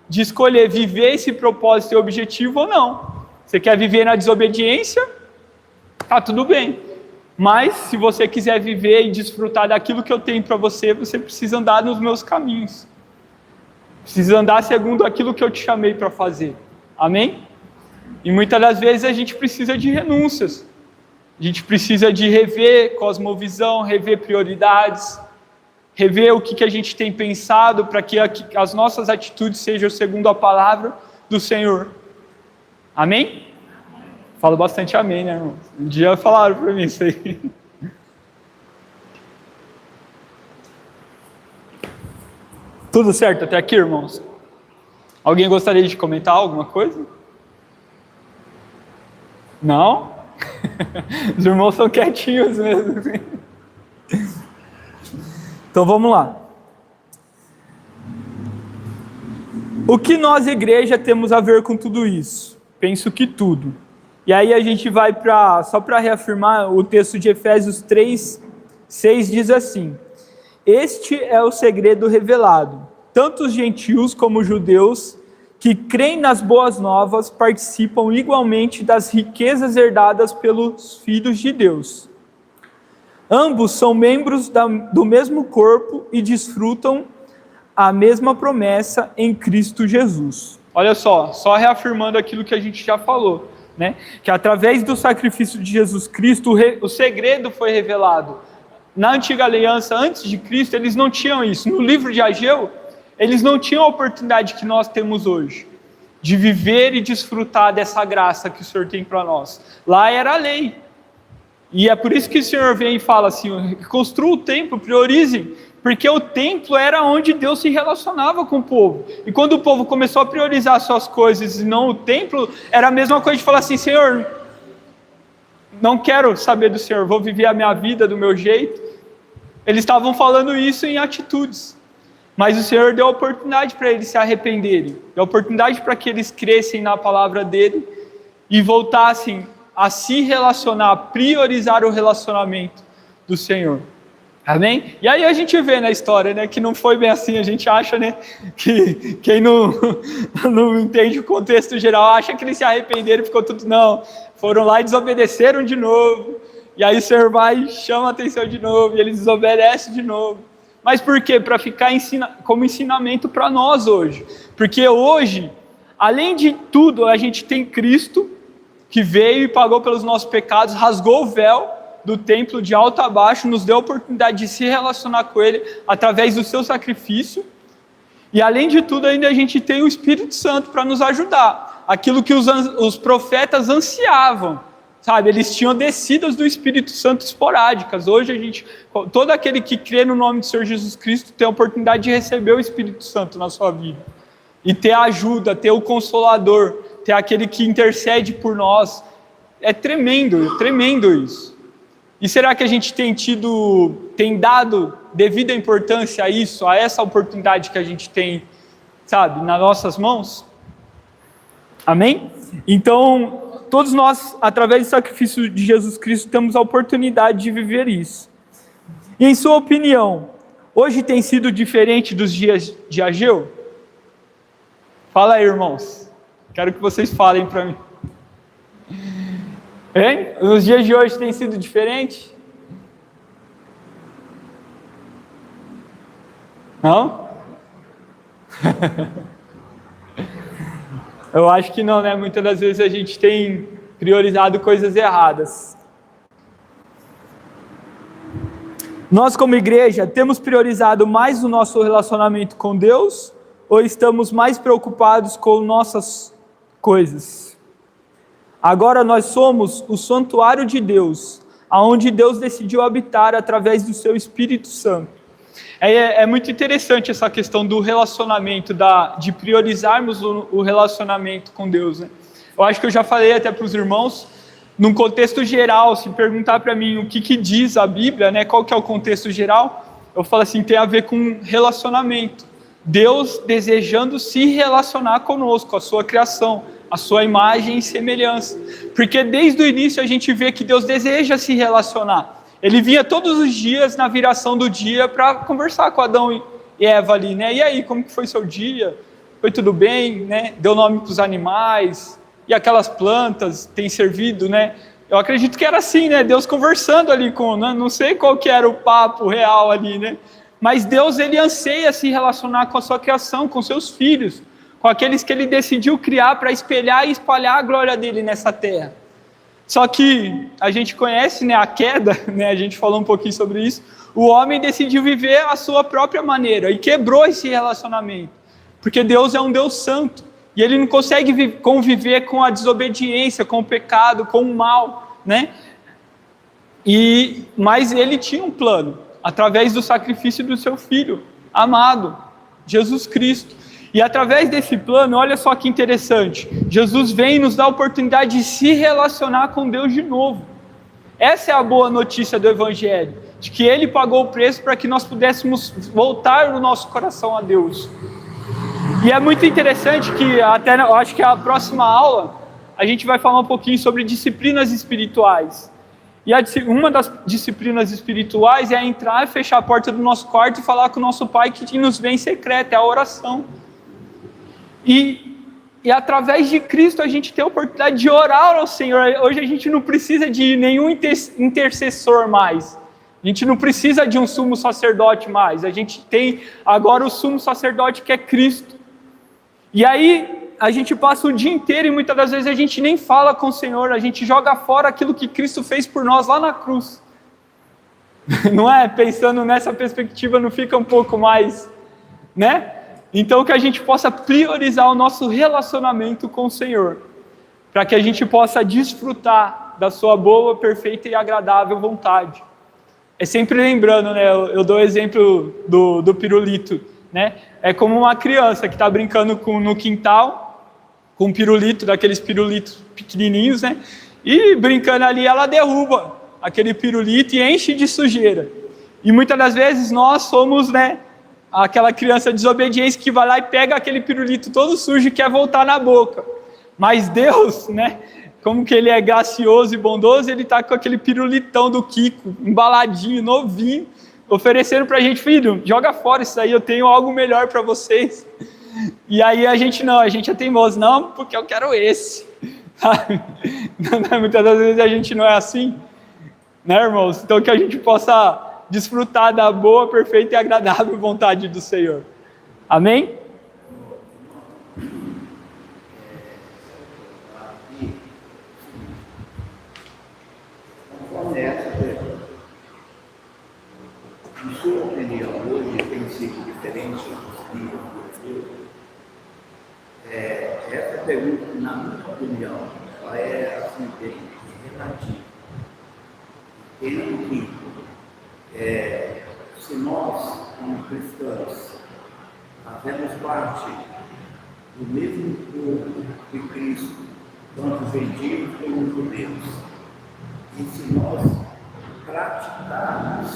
de escolher viver esse propósito e objetivo ou não. Você quer viver na desobediência? Tá tudo bem. Mas, se você quiser viver e desfrutar daquilo que eu tenho para você, você precisa andar nos meus caminhos. Precisa andar segundo aquilo que eu te chamei para fazer. Amém? E muitas das vezes a gente precisa de renúncias. A gente precisa de rever cosmovisão, rever prioridades, rever o que a gente tem pensado para que as nossas atitudes sejam segundo a palavra do Senhor. Amém? Falo bastante amém, né, irmão? Um dia falaram para mim isso aí. Tudo certo até aqui, irmãos? Alguém gostaria de comentar alguma coisa? Não? Os irmãos são quietinhos mesmo. Então vamos lá. O que nós, igreja, temos a ver com tudo isso? Penso que tudo. E aí a gente vai só para reafirmar, o texto de Efésios 3:6 diz assim: Este é o segredo revelado. Tanto os gentios como os judeus que creem nas boas novas participam igualmente das riquezas herdadas pelos filhos de Deus. Ambos são membros do mesmo corpo e desfrutam a mesma promessa em Cristo Jesus. Olha só reafirmando aquilo que a gente já falou, né? Que através do sacrifício de Jesus Cristo, o segredo foi revelado. Na antiga aliança, antes de Cristo, eles não tinham isso. No livro de Ageu, eles não tinham a oportunidade que nós temos hoje, de viver e desfrutar dessa graça que o Senhor tem para nós. Lá era a lei. E é por isso que o Senhor vem e fala assim, construa o templo, priorize, porque o templo era onde Deus se relacionava com o povo. E quando o povo começou a priorizar suas coisas e não o templo, era a mesma coisa de falar assim, Senhor, não quero saber do Senhor, vou viver a minha vida do meu jeito. Eles estavam falando isso em atitudes, mas o Senhor deu a oportunidade para eles se arrependerem, deu a oportunidade para que eles crescem na palavra dele e voltassem a se relacionar, a priorizar o relacionamento do Senhor. Amém? E aí a gente vê na história, né, que não foi bem assim. A gente acha, né, que quem não entende o contexto geral acha que eles se arrependeram e ficou tudo. Não, foram lá e desobedeceram de novo. E aí o Senhor vai e chama a atenção de novo, e eles desobedecem de novo. Mas por quê? Para ficar como ensinamento para nós hoje. Porque hoje, além de tudo, a gente tem Cristo, que veio e pagou pelos nossos pecados, rasgou o véu do templo de alto a baixo, nos deu a oportunidade de se relacionar com Ele através do seu sacrifício. E além de tudo, ainda a gente tem o Espírito Santo para nos ajudar. Aquilo que os profetas ansiavam. Sabe, eles tinham descidas do Espírito Santo esporádicas. Hoje todo aquele que crê no nome do Senhor Jesus Cristo tem a oportunidade de receber o Espírito Santo na sua vida. E ter a ajuda, ter o Consolador, ter aquele que intercede por nós. É tremendo isso. E será que a gente tem dado devida importância a isso, a essa oportunidade que a gente tem, sabe, nas nossas mãos? Amém? Então, todos nós, através do sacrifício de Jesus Cristo, temos a oportunidade de viver isso. E em sua opinião, hoje tem sido diferente dos dias de Ageu? Fala aí, irmãos. Quero que vocês falem para mim. Hein? Os dias de hoje tem sido diferente? Não? Eu acho que não, né? Muitas das vezes a gente tem priorizado coisas erradas. Nós, como igreja, temos priorizado mais o nosso relacionamento com Deus ou estamos mais preocupados com nossas coisas? Agora nós somos o santuário de Deus, aonde Deus decidiu habitar através do seu Espírito Santo. É muito interessante essa questão do relacionamento, de priorizarmos o relacionamento com Deus, né? Eu acho que eu já falei até para os irmãos, num contexto geral, se perguntar para mim o que diz a Bíblia, né, qual que é o contexto geral, eu falo assim, tem a ver com relacionamento. Deus desejando se relacionar conosco, a sua criação, a sua imagem e semelhança. Porque desde o início a gente vê que Deus deseja se relacionar. Ele vinha todos os dias na viração do dia para conversar com Adão e Eva ali, né? E aí, como que foi seu dia? Foi tudo bem, né? Deu nome para os animais, e aquelas plantas têm servido, né? Eu acredito que era assim, né? Deus conversando ali né? Não sei qual que era o papo real ali, né? Mas Deus, ele anseia se relacionar com a sua criação, com seus filhos, com aqueles que ele decidiu criar para espelhar e espalhar a glória dele nessa terra. Só que a gente conhece, né, a queda, né, a gente falou um pouquinho sobre isso, o homem decidiu viver a sua própria maneira e quebrou esse relacionamento, porque Deus é um Deus santo, e ele não consegue conviver com a desobediência, com o pecado, com o mal, né? Mas ele tinha um plano, através do sacrifício do seu Filho amado, Jesus Cristo. E através desse plano, olha só que interessante, Jesus vem e nos dá a oportunidade de se relacionar com Deus de novo. Essa é a boa notícia do Evangelho, de que Ele pagou o preço para que nós pudéssemos voltar o nosso coração a Deus. E é muito interessante que, até eu acho que a próxima aula, a gente vai falar um pouquinho sobre disciplinas espirituais. E uma das disciplinas espirituais é entrar e fechar a porta do nosso quarto e falar com o nosso Pai que nos vê em secreto, é a oração. E através de Cristo a gente tem a oportunidade de orar ao Senhor. Hoje a gente não precisa de nenhum intercessor mais. A gente não precisa de um sumo sacerdote mais. A gente tem agora o sumo sacerdote que é Cristo. E aí a gente passa o dia inteiro e muitas das vezes a gente nem fala com o Senhor. A gente joga fora aquilo que Cristo fez por nós lá na cruz. Não é? Pensando nessa perspectiva, não fica um pouco mais, né? Então que a gente possa priorizar o nosso relacionamento com o Senhor, para que a gente possa desfrutar da sua boa, perfeita e agradável vontade. É sempre lembrando, né? Eu dou o exemplo do pirulito, né? É como uma criança que está brincando no quintal, com um pirulito, daqueles pirulitos pequenininhos, né? E brincando ali, ela derruba aquele pirulito e enche de sujeira. E muitas das vezes nós somos, né, aquela criança desobediente que vai lá e pega aquele pirulito todo sujo e quer voltar na boca. Mas Deus, né, como que ele é gracioso e bondoso, ele está com aquele pirulitão do Kiko, embaladinho, novinho, oferecendo para a gente: filho, joga fora isso aí, eu tenho algo melhor para vocês. E aí a gente é teimoso, não, porque eu quero esse. Muitas das vezes a gente não é assim, né, irmãos? Então que a gente possa desfrutar da boa, perfeita e agradável vontade do Senhor. Amém? Em sua opinião, hoje tem sido diferente dos dias anteriores? Essa pergunta, na minha opinião, ela é assim, bem relativa. Entendo que se nós, como cristãos, fazemos parte do mesmo corpo de Cristo, tanto gentios como judeus, e se nós praticarmos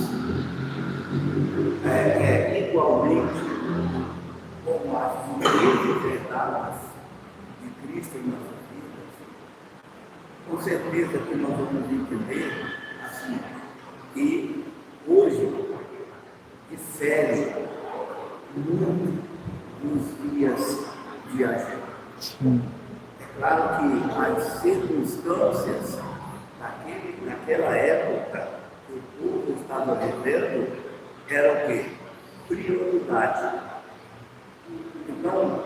igualmente como as mesmas verdades de Cristo em nossas vidas, com certeza que nós vamos entender assim, que hoje difere muito dos dias de ayer. É claro que as circunstâncias naquela época que o povo estava vivendo era o quê? Prioridade. Então,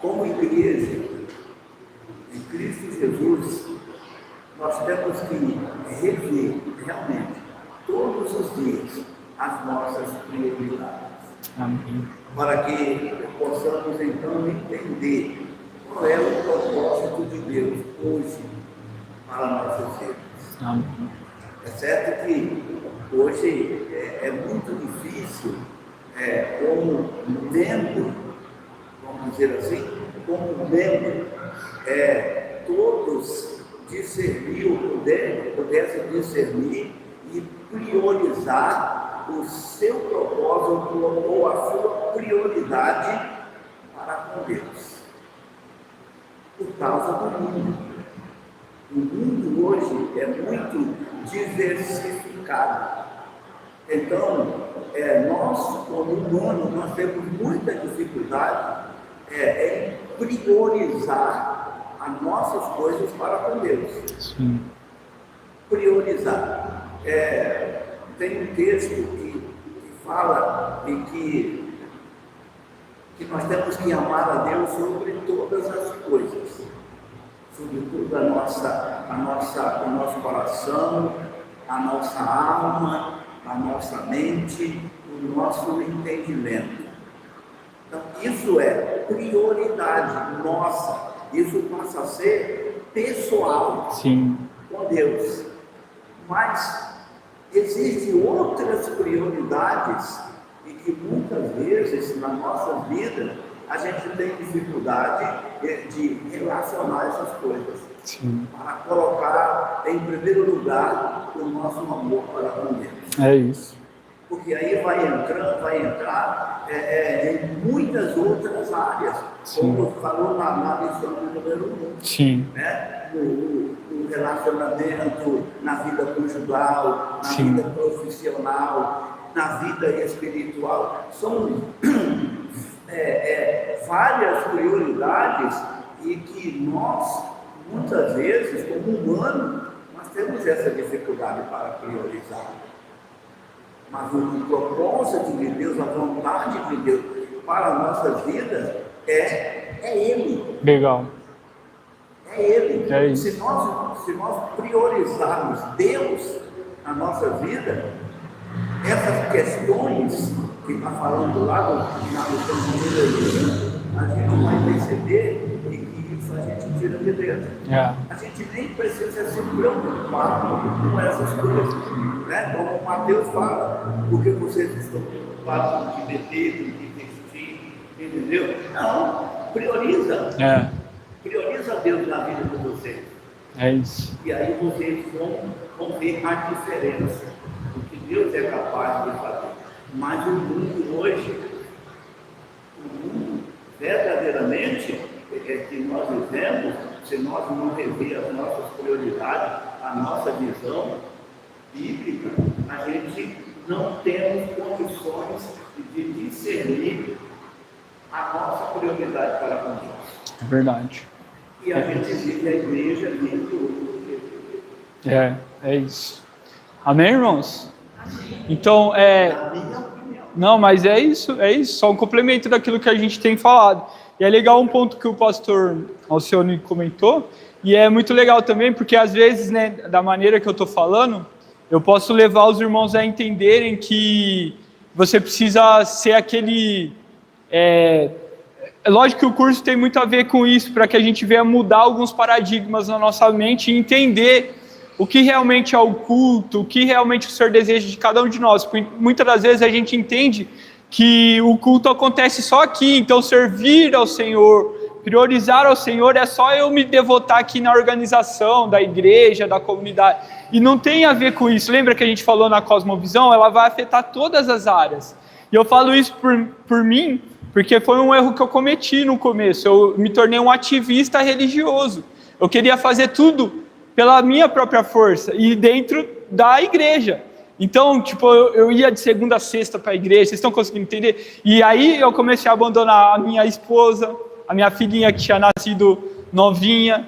como igreja em Cristo Jesus, nós temos que rever realmente todos os dias as nossas prioridades. Amém. Para que possamos então entender qual é o propósito de Deus hoje para nossas vidas. Amém. É certo que hoje é muito difícil, como membro, vamos dizer assim, como membro, todos discernir, pudessem discernir e priorizar o seu propósito ou a sua prioridade para com Deus. Por causa do mundo. O mundo hoje é muito diversificado. Então, nós, como humanos, nós temos muita dificuldade em priorizar as nossas coisas para com Deus. Sim. Priorizar. Tem um texto que fala de que nós temos que amar a Deus sobre todas as coisas. Sobretudo o nosso coração, a nossa alma, a nossa mente, o nosso entendimento. Então, isso é prioridade nossa. Isso passa a ser pessoal. Sim. Com Deus. Mas existem outras prioridades e que muitas vezes na nossa vida a gente tem dificuldade de relacionar essas coisas. Sim. Para colocar em primeiro lugar o nosso amor para com Deus. É isso. Porque aí vai entrar em muitas outras áreas. Sim. Como falou na lição número 1. Sim. Né? No relacionamento, na vida conjugal, na Sim. vida profissional, na vida espiritual. São várias prioridades e que nós, muitas vezes, como humanos, nós temos essa dificuldade para priorizar. Mas o propósito de Deus, a vontade de Deus para a nossa vida é Ele. Legal. É Ele. É isso. Se nós priorizarmos Deus na nossa vida, essas questões que está falando lá na questão número 1, a gente não vai perceber e que isso a gente tira de dentro. A gente nem precisa se preocupar com essas coisas, né? Como o Mateus fala, porque vocês estão preocupados com o que beber, com o que vestir, entendeu? Não, prioriza. Prioriza Deus na vida de vocês. É isso. E aí vocês vão ver a diferença do que Deus é capaz de fazer. Mas o mundo hoje, verdadeiramente, que nós vivemos, se nós não rever as nossas prioridades, a nossa visão bíblica, a gente não temos condições de discernir a nossa prioridade para com Deus. É verdade. E a gente vive a igreja livre. É isso. Amém, irmãos? Então, Na minha opinião. não, mas é isso, só um complemento daquilo que a gente tem falado. E é legal um ponto que o pastor Alcione comentou, e é muito legal também, porque às vezes, né, da maneira que eu estou falando, eu posso levar os irmãos a entenderem que você precisa ser aquele... É lógico que o curso tem muito a ver com isso, para que a gente venha mudar alguns paradigmas na nossa mente e entender o que realmente é o culto, o que realmente o Senhor deseja de cada um de nós. Porque muitas das vezes a gente entende que o culto acontece só aqui, então servir ao Senhor, priorizar ao Senhor é só eu me devotar aqui na organização da igreja, da comunidade. E não tem a ver com isso. Lembra que a gente falou na Cosmovisão? Ela vai afetar todas as áreas. E eu falo isso por mim, porque foi um erro que eu cometi no começo. Eu me tornei um ativista religioso. Eu queria fazer tudo pela minha própria força e dentro da igreja. Então, tipo, eu ia de segunda a sexta para a igreja, vocês estão conseguindo entender? E aí eu comecei a abandonar a minha esposa, a minha filhinha que tinha nascido novinha.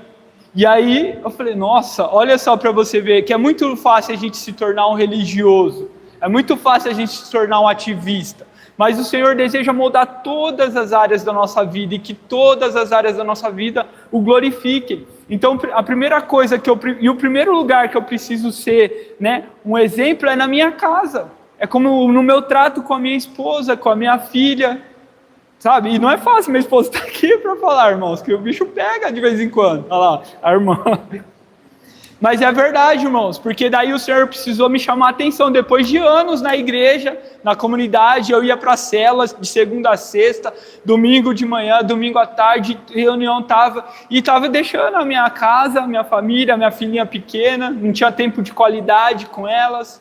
E aí eu falei, nossa, olha só para você ver que é muito fácil a gente se tornar um religioso. É muito fácil a gente se tornar um ativista. Mas o Senhor deseja moldar todas as áreas da nossa vida e que todas as áreas da nossa vida o glorifiquem. Então, a primeira coisa e o primeiro lugar que eu preciso ser, né, um exemplo é na minha casa. É como no meu trato com a minha esposa, com a minha filha, sabe? E não é fácil, minha esposa está aqui para falar, irmãos, que o bicho pega de vez em quando. Olha lá, a irmã. Mas é verdade, irmãos, porque daí o Senhor precisou me chamar a atenção. Depois de anos na igreja, na comunidade, eu ia para células de segunda a sexta, domingo de manhã, domingo à tarde, reunião estava deixando a minha casa, a minha família, a minha filhinha pequena, não tinha tempo de qualidade com elas.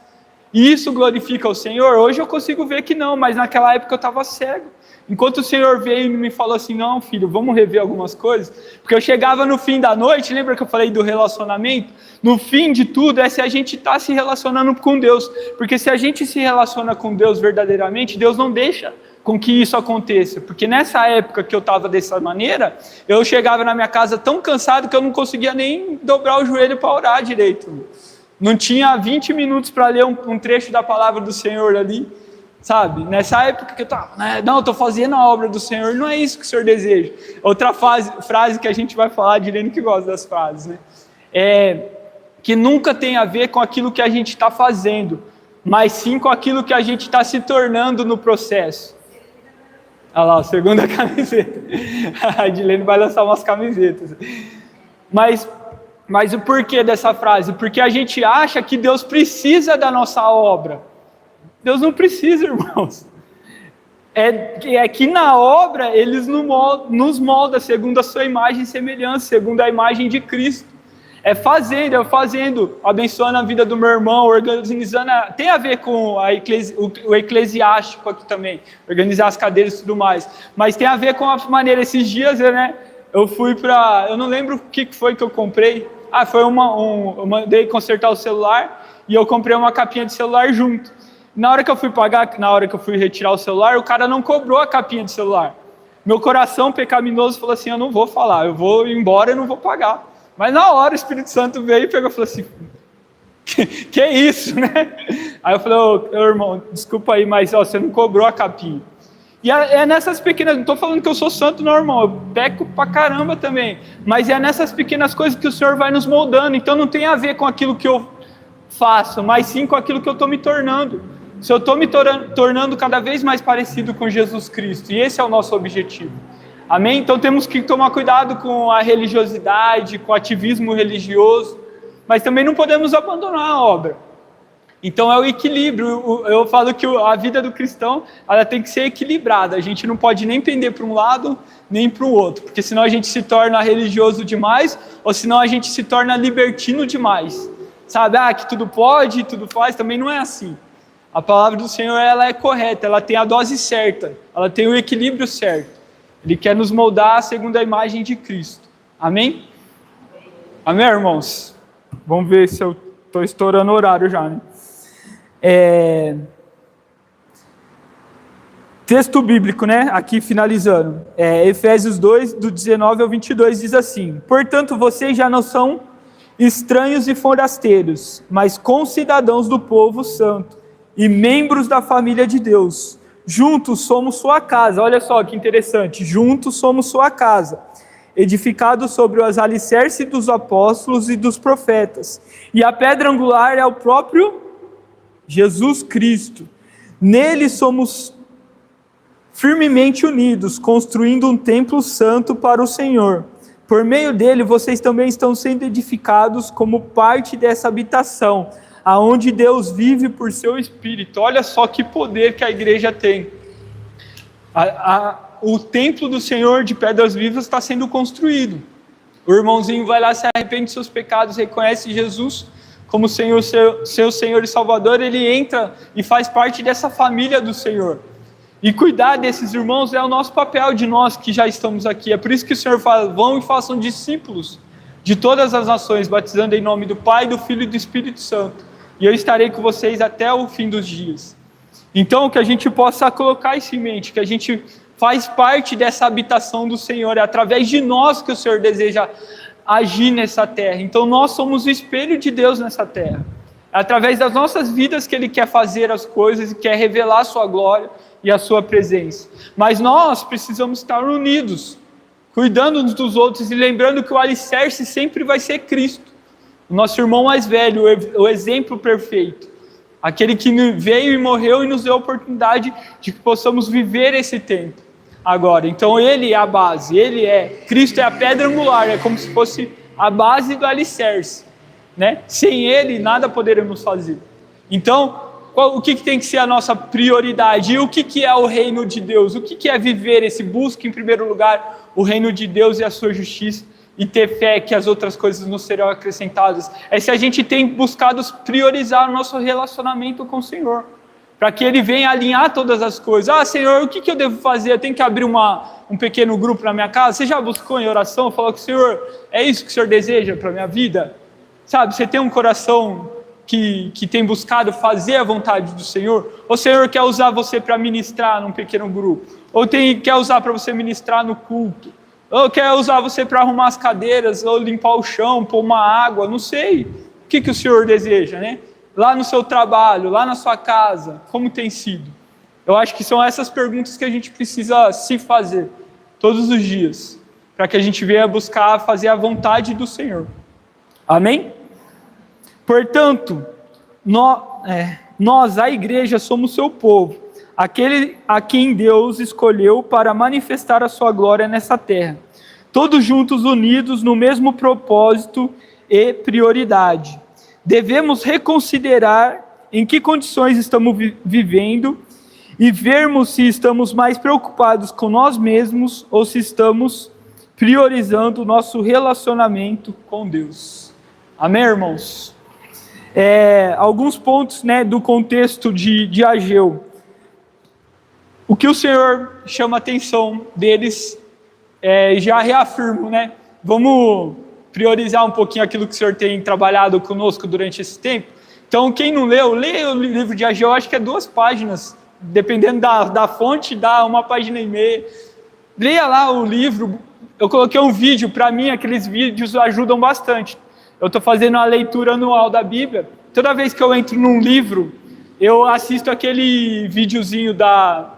E isso glorifica o Senhor? Hoje eu consigo ver que não, mas naquela época eu estava cego. Enquanto o Senhor veio e me falou assim, não, filho, vamos rever algumas coisas, porque eu chegava no fim da noite, lembra que eu falei do relacionamento? No fim de tudo é se a gente está se relacionando com Deus, porque se a gente se relaciona com Deus verdadeiramente, Deus não deixa com que isso aconteça, porque nessa época que eu estava dessa maneira, eu chegava na minha casa tão cansado que eu não conseguia nem dobrar o joelho para orar direito, não tinha 20 minutos para ler um trecho da palavra do Senhor ali, sabe, nessa época que eu estava, não, eu estou fazendo a obra do Senhor, não é isso que o Senhor deseja. Outra frase que a gente vai falar, Direne que gosta das frases, né, que nunca tem a ver com aquilo que a gente está fazendo, mas sim com aquilo que a gente está se tornando no processo. Olha lá, a segunda camiseta, a Direne vai lançar umas camisetas, mas o porquê dessa frase? Porque a gente acha que Deus precisa da nossa obra. Deus não precisa, irmãos. É que na obra, Ele nos molda segundo a sua imagem e semelhança, segundo a imagem de Cristo. É fazendo, abençoando a vida do meu irmão, organizando, tem a ver com o eclesiástico aqui também, organizar as cadeiras e tudo mais, mas tem a ver com a maneira, esses dias, né, eu não lembro o que foi que eu comprei, eu mandei consertar o celular, e eu comprei uma capinha de celular junto. Na hora que eu fui pagar, na hora que eu fui retirar o celular, o cara não cobrou a capinha de celular. Meu coração pecaminoso falou assim, eu não vou falar, eu vou embora e não vou pagar. Mas na hora o Espírito Santo veio e pegou e falou assim, que isso, né? Aí eu falei, ô irmão, desculpa aí, mas ó, você não cobrou a capinha. E é nessas pequenas, não estou falando que eu sou santo não, irmão, eu peco pra caramba também, mas é nessas pequenas coisas que o Senhor vai nos moldando, então não tem a ver com aquilo que eu faço, mas sim com aquilo que eu estou me tornando. Se eu estou me tornando cada vez mais parecido com Jesus Cristo, e esse é o nosso objetivo. Amém? Então temos que tomar cuidado com a religiosidade, com o ativismo religioso, mas também não podemos abandonar a obra. Então é o equilíbrio. Eu falo que a vida do cristão, ela tem que ser equilibrada. A gente não pode nem pender para um lado, nem para o outro, porque senão a gente se torna religioso demais, ou senão a gente se torna libertino demais. Sabe, que tudo pode, tudo faz, também não é assim. A palavra do Senhor, ela é correta, ela tem a dose certa, ela tem o equilíbrio certo. Ele quer nos moldar segundo a imagem de Cristo. Amém? Amém, irmãos? Vamos ver se eu estou estourando o horário já, né? Texto bíblico, né? Aqui finalizando. Efésios 2, do 19 ao 22, diz assim: portanto, vocês já não são estranhos e forasteiros, mas concidadãos do povo santo e membros da família de Deus. Juntos somos sua casa. Olha só que interessante. Juntos somos sua casa, edificados sobre os alicerces dos apóstolos e dos profetas. E a pedra angular é o próprio Jesus Cristo. Nele somos firmemente unidos, construindo um templo santo para o Senhor. Por meio dele, vocês também estão sendo edificados como parte dessa habitação, aonde Deus vive por seu Espírito. Olha só que poder que a igreja tem. O templo do Senhor de Pedras Vivas está sendo construído. O irmãozinho vai lá, se arrepende dos seus pecados, reconhece Jesus como Senhor, seu Senhor e Salvador, ele entra e faz parte dessa família do Senhor. E cuidar desses irmãos é o nosso papel, de nós que já estamos aqui. É por isso que o Senhor fala: vão e façam discípulos de todas as nações, batizando em nome do Pai, do Filho e do Espírito Santo. E eu estarei com vocês até o fim dos dias. Então, que a gente possa colocar isso em mente, que a gente faz parte dessa habitação do Senhor. É através de nós que o Senhor deseja agir nessa terra. Então nós somos o espelho de Deus nessa terra. É através das nossas vidas que Ele quer fazer as coisas e quer revelar a sua glória e a sua presença. Mas nós precisamos estar unidos, cuidando uns dos outros e lembrando que o alicerce sempre vai ser Cristo, o nosso irmão mais velho, o exemplo perfeito, aquele que veio e morreu e nos deu a oportunidade de que possamos viver esse tempo agora. Então Ele é a base, Cristo é a pedra angular, é como se fosse a base do alicerce, né? Sem Ele nada poderemos fazer. Então, o que tem que ser a nossa prioridade? E o que é o reino de Deus? O que é viver esse busca em primeiro lugar o reino de Deus e a sua justiça e ter fé que as outras coisas nos serão acrescentadas? É se a gente tem buscado priorizar o nosso relacionamento com o Senhor, para que Ele venha alinhar todas as coisas. Senhor, o que eu devo fazer? Eu tenho que abrir um pequeno grupo na minha casa? Você já buscou em oração? Falou com o Senhor, é isso que o Senhor deseja para a minha vida? Sabe, você tem um coração que tem buscado fazer a vontade do Senhor? Ou o Senhor quer usar você para ministrar num pequeno grupo? Ou quer usar para você ministrar no culto? Ou quer usar você para arrumar as cadeiras, ou limpar o chão, pôr uma água? Não sei. O que o Senhor deseja, né? Lá no seu trabalho, lá na sua casa, como tem sido? Eu acho que são essas perguntas que a gente precisa se fazer todos os dias, para que a gente venha buscar fazer a vontade do Senhor. Amém? Portanto, nós, a igreja, somos seu povo, aquele a quem Deus escolheu para manifestar a sua glória nessa terra, todos juntos unidos no mesmo propósito e prioridade. Devemos reconsiderar em que condições estamos vivendo e vermos se estamos mais preocupados com nós mesmos ou se estamos priorizando o nosso relacionamento com Deus. Amém, irmãos? Alguns pontos, né, do contexto de Ageu. O que o Senhor chama a atenção deles, já reafirmo, né? Vamos priorizar um pouquinho aquilo que o Senhor tem trabalhado conosco durante esse tempo. Então, quem não leu, leia o livro de Ageu, acho que é 2 páginas, dependendo da fonte, dá 1,5 páginas. Leia lá o livro. Eu coloquei um vídeo, para mim aqueles vídeos ajudam bastante. Eu estou fazendo a leitura anual da Bíblia. Toda vez que eu entro num livro, eu assisto aquele videozinho da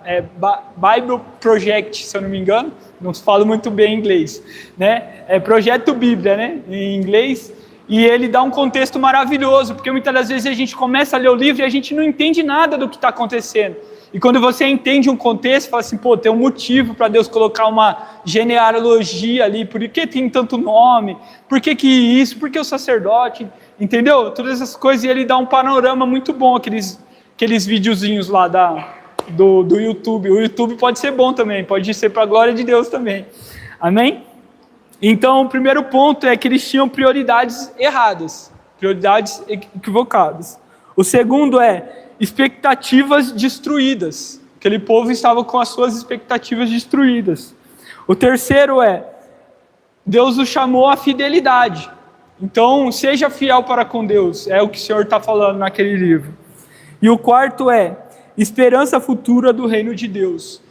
Bible Project, se eu não me engano, não falo muito bem inglês, né? É Projeto Bíblia, né? Em inglês, e ele dá um contexto maravilhoso, porque muitas das vezes a gente começa a ler o livro e a gente não entende nada do que está acontecendo. E quando você entende um contexto, fala assim, pô, tem um motivo para Deus colocar uma genealogia ali, por que tem tanto nome, por que isso, por que o sacerdote, entendeu? Todas essas coisas, e ele dá um panorama muito bom, aqueles videozinhos lá do YouTube. O YouTube pode ser bom também, pode ser para a glória de Deus também. Amém? Então, o primeiro ponto é que eles tinham prioridades erradas, prioridades equivocadas. O segundo é expectativas destruídas. Aquele povo estava com as suas expectativas destruídas. O terceiro é, Deus o chamou à fidelidade. Então, seja fiel para com Deus, é o que o Senhor está falando naquele livro. E o quarto é, esperança futura do reino de Deus.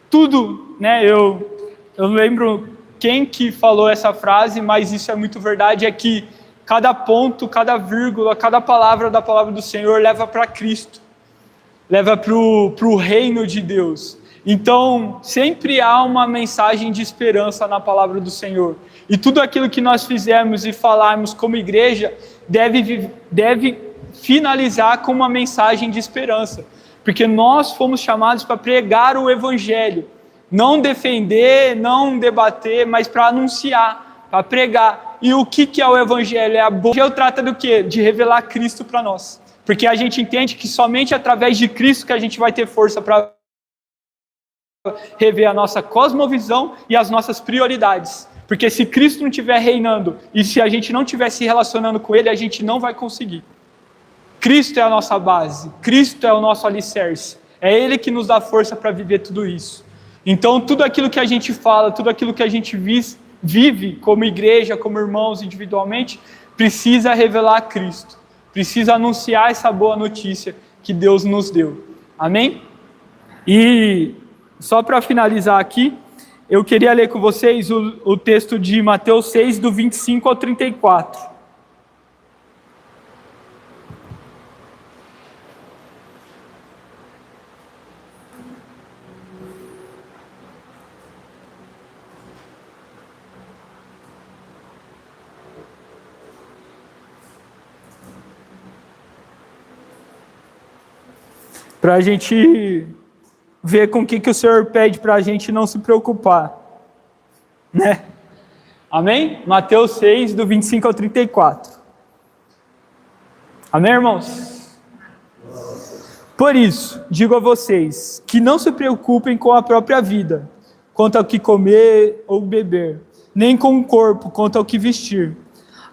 Tudo, né, eu lembro quem que falou essa frase, mas isso é muito verdade, é que cada ponto, cada vírgula, cada palavra da palavra do Senhor leva para Cristo, leva para o reino de Deus. Então, sempre há uma mensagem de esperança na palavra do Senhor. E tudo aquilo que nós fizermos e falarmos como igreja deve finalizar com uma mensagem de esperança. Porque nós fomos chamados para pregar o Evangelho. Não defender, não debater, mas para anunciar, para pregar. E o que é o Evangelho? O Evangelho trata do quê? De revelar Cristo para nós. Porque a gente entende que somente através de Cristo que a gente vai ter força para rever a nossa cosmovisão e as nossas prioridades. Porque se Cristo não estiver reinando e se a gente não estiver se relacionando com Ele, a gente não vai conseguir. Cristo é a nossa base, Cristo é o nosso alicerce. É Ele que nos dá força para viver tudo isso. Então, tudo aquilo que a gente fala, tudo aquilo que a gente vive como igreja, como irmãos individualmente, precisa revelar Cristo. Precisa anunciar essa boa notícia que Deus nos deu. Amém? E só para finalizar aqui, eu queria ler com vocês o texto de Mateus 6, do 25 ao 34. Para a gente ver com o que o Senhor pede para a gente não se preocupar, né? Amém? Mateus 6, do 25 ao 34. Amém, irmãos? Por isso, digo a vocês, que não se preocupem com a própria vida, quanto ao que comer ou beber, nem com o corpo, quanto ao que vestir.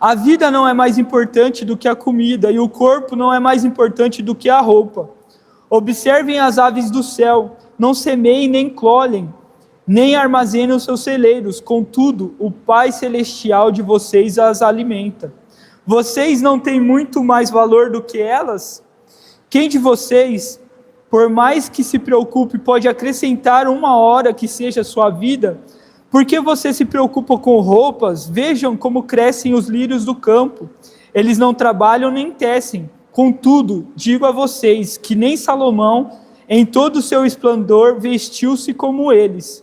A vida não é mais importante do que a comida, e o corpo não é mais importante do que a roupa. Observem as aves do céu, não semeiem nem colhem, nem armazenem os seus celeiros, contudo, o Pai Celestial de vocês as alimenta. Vocês não têm muito mais valor do que elas? Quem de vocês, por mais que se preocupe, pode acrescentar uma hora que seja sua vida? Por que você se preocupa com roupas? Vejam como crescem os lírios do campo. Eles não trabalham nem tecem. Contudo, digo a vocês que nem Salomão, em todo o seu esplendor, vestiu-se como eles.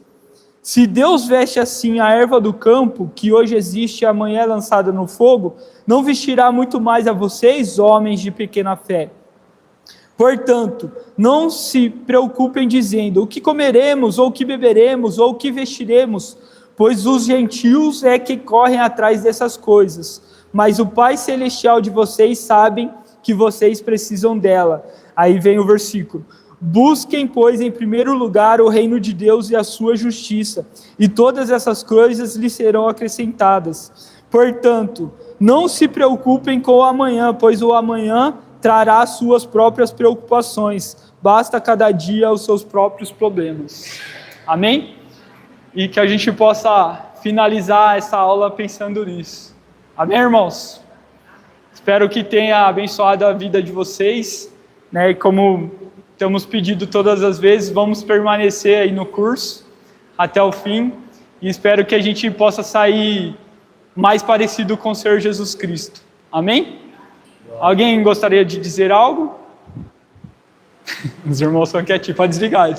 Se Deus veste assim a erva do campo, que hoje existe e amanhã é lançada no fogo, não vestirá muito mais a vocês, homens de pequena fé. Portanto, não se preocupem dizendo, o que comeremos, ou o que beberemos, ou o que vestiremos, pois os gentios é que correm atrás dessas coisas. Mas o Pai Celestial de vocês sabe que vocês precisam dela. Aí vem o versículo. Busquem, pois, em primeiro lugar o reino de Deus e a sua justiça, e todas essas coisas lhes serão acrescentadas. Portanto, não se preocupem com o amanhã, pois o amanhã trará suas próprias preocupações. Basta cada dia os seus próprios problemas. Amém? E que a gente possa finalizar essa aula pensando nisso. Amém, irmãos? Espero que tenha abençoado a vida de vocês, né? E como temos pedido todas as vezes, vamos permanecer aí no curso até o fim, e espero que a gente possa sair mais parecido com o Senhor Jesus Cristo. Amém? Alguém gostaria de dizer algo? Os irmãos são quietinhos, pode desligar.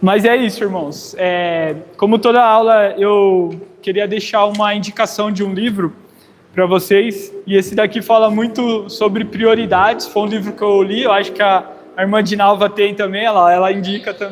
Mas é isso, irmãos. Como toda aula, eu queria deixar uma indicação de um livro para vocês. E esse daqui fala muito sobre prioridades. Foi um livro que eu li, eu acho que a irmã Dinalva tem também, ela indica também.